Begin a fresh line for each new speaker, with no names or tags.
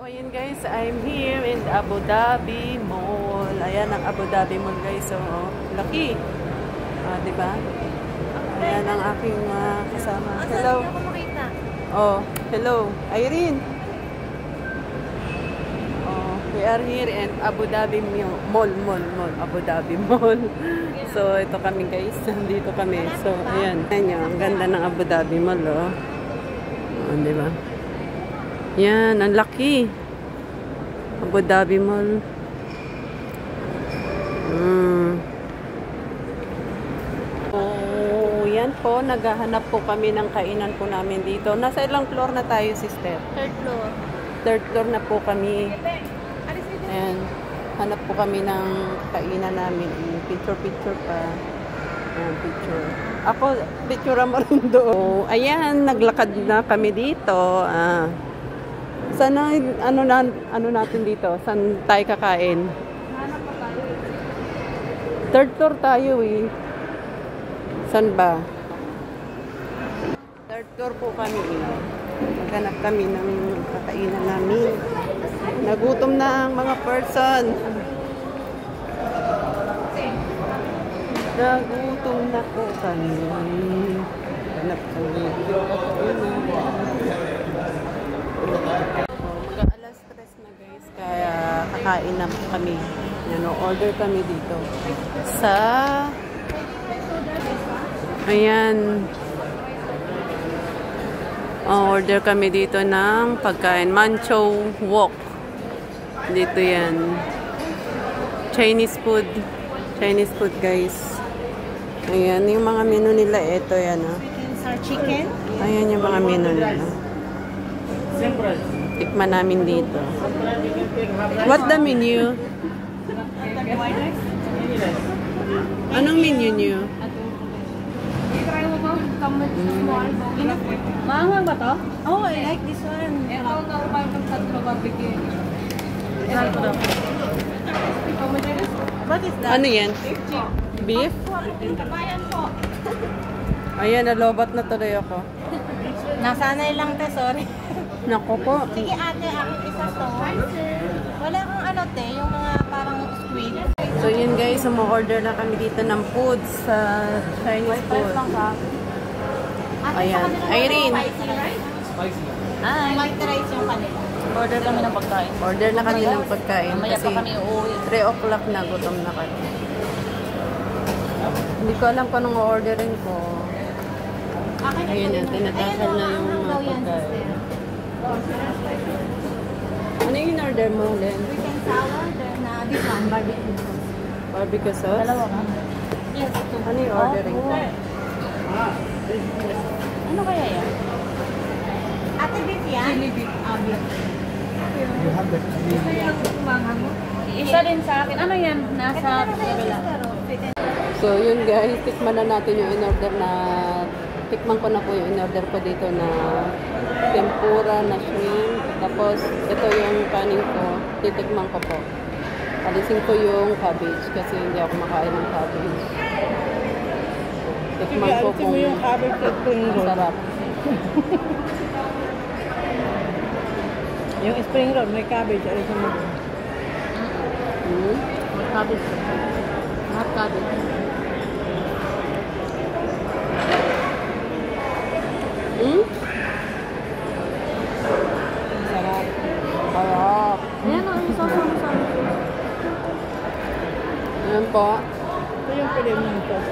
ayun guys, I'm here in Abu Dhabi Mall. Ayan ang Abu Dhabi Mall guys. So, laki. Diba? Ayan ang aking kasama. Hello. Oh, hello. Irene. Oh, we are here in Abu Dhabi Mall. Abu Dhabi Mall. So, ito kami guys. Dito kami. So, ayan. Ayan, ang ganda ng Abu Dhabi Mall, oh. Diba? Yan, ang laki. Abu Dhabi Mall. Oh, yan po. Naghahanap po kami ng kainan po namin dito. Nasa ilang floor na tayo, sister?
Third floor.
Third floor na po kami. Ayan. Hanap po kami ng kainan namin. Picture pa. Ayan, picture. Ako, picture mo rin doon. Ayan, naglakad na kami dito. Sana, ano natin dito? Saan tayo kakain? Third floor tayo eh. Saan ba? Third floor po kami eh. Maghanap kami ng kakainan namin. Nagutom na ang mga person. Nagutom na po kami. Hanap kami. Mag-alas 3 na guys. Kaya kakain na kami. Order kami dito. Sa... Ayan. Order kami dito ng pagkain. Manchow Wok. Dito yan. Chinese food. Chinese food guys. Ayan, yung mga menu nila, ito yan.
Chicken?
Ayan yung mga menu nila. Tikman namin dito. What the menu? Anong menu nyo?
Maanghang ba to? Oh, I like this one. What is that?
Ano yan? Beef? Ayan, nalobat na tuloy ako.
Nasanay lang te, sorry.
Nako po.
Sige ate, ako isa to. Wala kang ano te, yung mga parang squid.
So yun guys, ma-order na kami dito ng food sa Chinese food. Ayan. Irene.
Hi. White rice yung kanila. Order kami ng pagkain.
Order na kami ng pagkain.
Mamaya
Kasi
pa kami uuwi.
3 o'clock na, gutom na kami. Hindi ko alam kung anong orderin ko. Ayun na, tinatakal na yung mga pagkain. Ano yung in-order mo, Len?
Chicken sour, then this one, barbecue sauce.
Barbecue sauce?
Dalawa ka? Yes, ito.
Ano yung ordering ko?
Ano kaya yan? Ate beef yan? Chili beef. Beef.
You have the chili.
Isa din sa akin. Ano yan? Nasa kabila.
So yun guys, tikman na natin yung in-order na tikman ko na po yung in-order ko dito na tempura na shrimp. Tapos ito yung kanin ko, titikman ko po. Alisin ko yung cabbage kasi hindi ako makain ng cabbage. Tikman ko kung masarap.
Yung spring roll, may cabbage. Alisin mo doon.
Cabbage. Not cabbage.
Sarap. Sarap.
Ayan o, yung sauce mo sa
Ayan po.
Ito yung pili mo yung sauce.